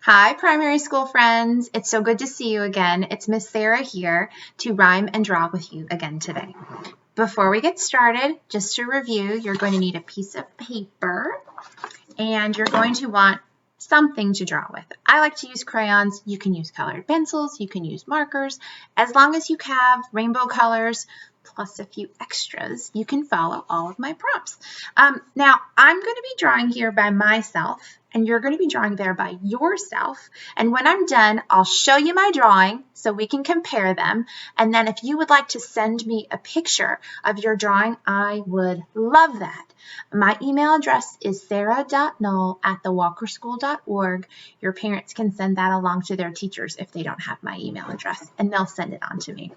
Hi, primary school friends. It's so good to see you again. It's Miss Sarah here to rhyme and draw with you again today. Before we get started, just to review, you're going to need a piece of paper and you're going to want something to draw with. I like to use crayons. You can use colored pencils. You can use markers. As long as you have rainbow colors plus a few extras, you can follow all of my prompts. Now, I'm going to be drawing here by myself, and you're going to be drawing there by yourself. And when I'm done, I'll show you my drawing so we can compare them. And then if you would like to send me a picture of your drawing, I would love that. My email address is sarah.knoll@thewalkerschool.org. Your parents can send that along to their teachers if they don't have my email address, and they'll send it on to me.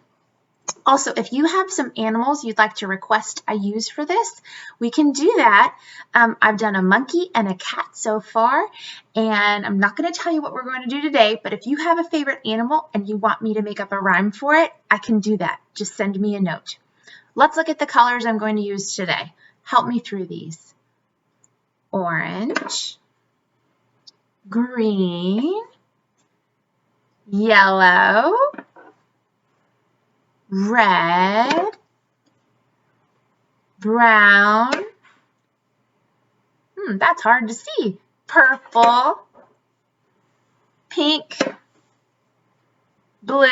Also, if you have some animals you'd like to request I use for this, we can do that. I've done a monkey and a cat so far, and I'm not going to tell you what we're going to do today, but if you have a favorite animal and you want me to make up a rhyme for it, I can do that. Just send me a note. Let's look at the colors I'm going to use today. Help me through these. Orange, green, yellow, red, brown, that's hard to see, purple, pink, blue,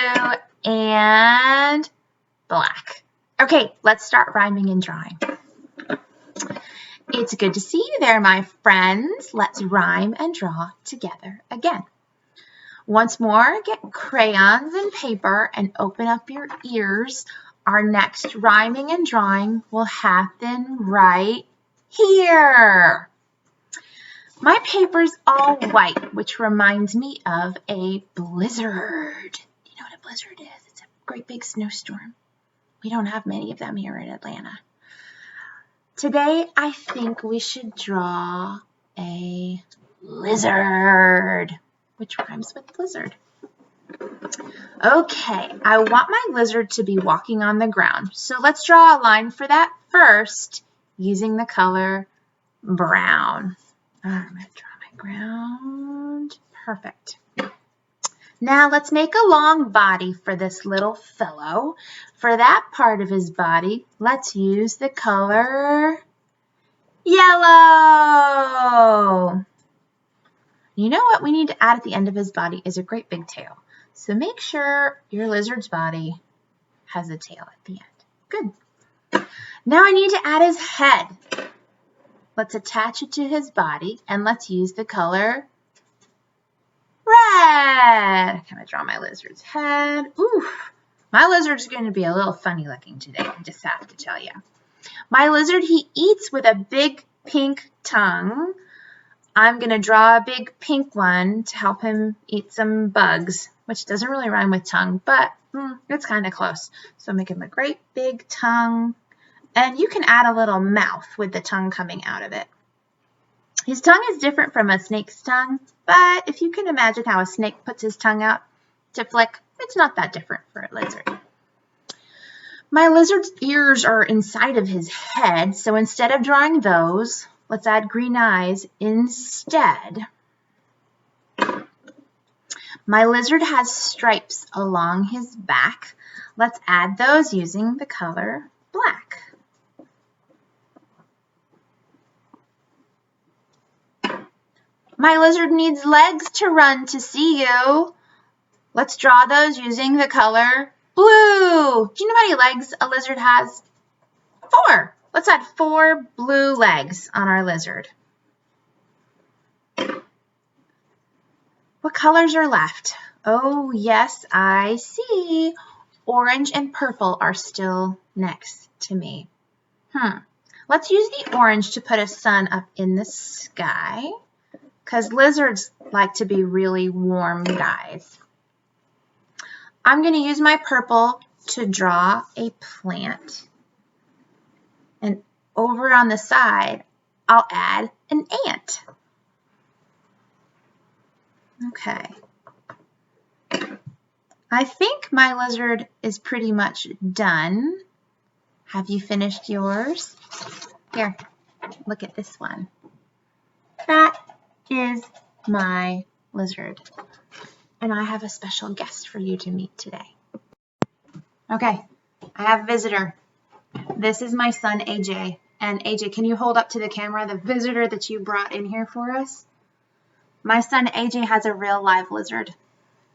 and black. Okay, let's start rhyming and drawing. It's good to see you there, my friends. Let's rhyme and draw together again. Once more, get crayons and paper and open up your ears. Our next rhyming and drawing will happen right here. My paper's all white, which reminds me of a blizzard. Do you know what a blizzard is? It's a great big snowstorm. We don't have many of them here in Atlanta. Today, I think we should draw a lizard, which rhymes with blizzard. Okay, I want my lizard to be walking on the ground. So let's draw a line for that first using the color brown. I'm going to draw my ground. Perfect. Now let's make a long body for this little fellow. For that part of his body, let's use the color yellow. You know what we need to add at the end of his body is a great big tail. So make sure your lizard's body has a tail at the end. Good. Now I need to add his head. Let's attach it to his body and let's use the color red. I'm going to draw my lizard's head. Ooh, my lizard's going to be a little funny looking today, I just have to tell you. My lizard, he eats with a big pink tongue. I'm going to draw a big pink one to help him eat some bugs, which doesn't really rhyme with tongue, but it's kind of close. So make him a great big tongue. And you can add a little mouth with the tongue coming out of it. His tongue is different from a snake's tongue, but if you can imagine how a snake puts his tongue out to flick, it's not that different for a lizard. My lizard's ears are inside of his head, so instead of drawing those, let's add green eyes instead. My lizard has stripes along his back. Let's add those using the color black. My lizard needs legs to run to see you. Let's draw those using the color blue. Do you know how many legs a lizard has? 4. Let's add 4 blue legs on our lizard. What colors are left? Oh, yes, I see. Orange and purple are still next to me. Let's use the orange to put a sun up in the sky, because lizards like to be really warm guys. I'm going to use my purple to draw a plant. And over on the side, I'll add an ant. Okay. I think my lizard is pretty much done. Have you finished yours? Here, look at this one. That is my lizard. And I have a special guest for you to meet today. Okay, I have a visitor. This is my son, AJ. And AJ, can you hold up to the camera the visitor that you brought in here for us? My son, AJ, has a real live lizard.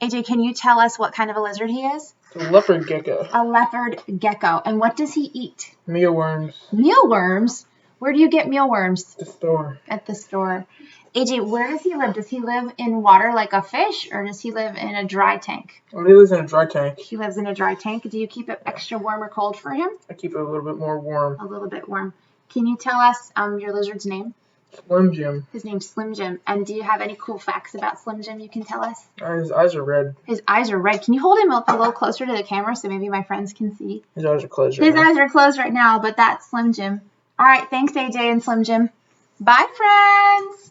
AJ, can you tell us what kind of a lizard he is? A leopard gecko. A leopard gecko. And what does he eat? Mealworms. Mealworms? Where do you get mealworms? The store. At the store. AJ, where does he live? Does he live in water like a fish, or does he live in a dry tank? Well, he lives in a dry tank. He lives in a dry tank. Do you keep it extra warm or cold for him? I keep it a little bit more warm. A little bit warm. Can you tell us your lizard's name? Slim Jim. His name's Slim Jim. And do you have any cool facts about Slim Jim you can tell us? His eyes are red. His eyes are red. Can you hold him up a little closer to the camera so maybe my friends can see? His eyes are closed His eyes are closed right now, but that's Slim Jim. All right, thanks, AJ and Slim Jim. Bye, friends.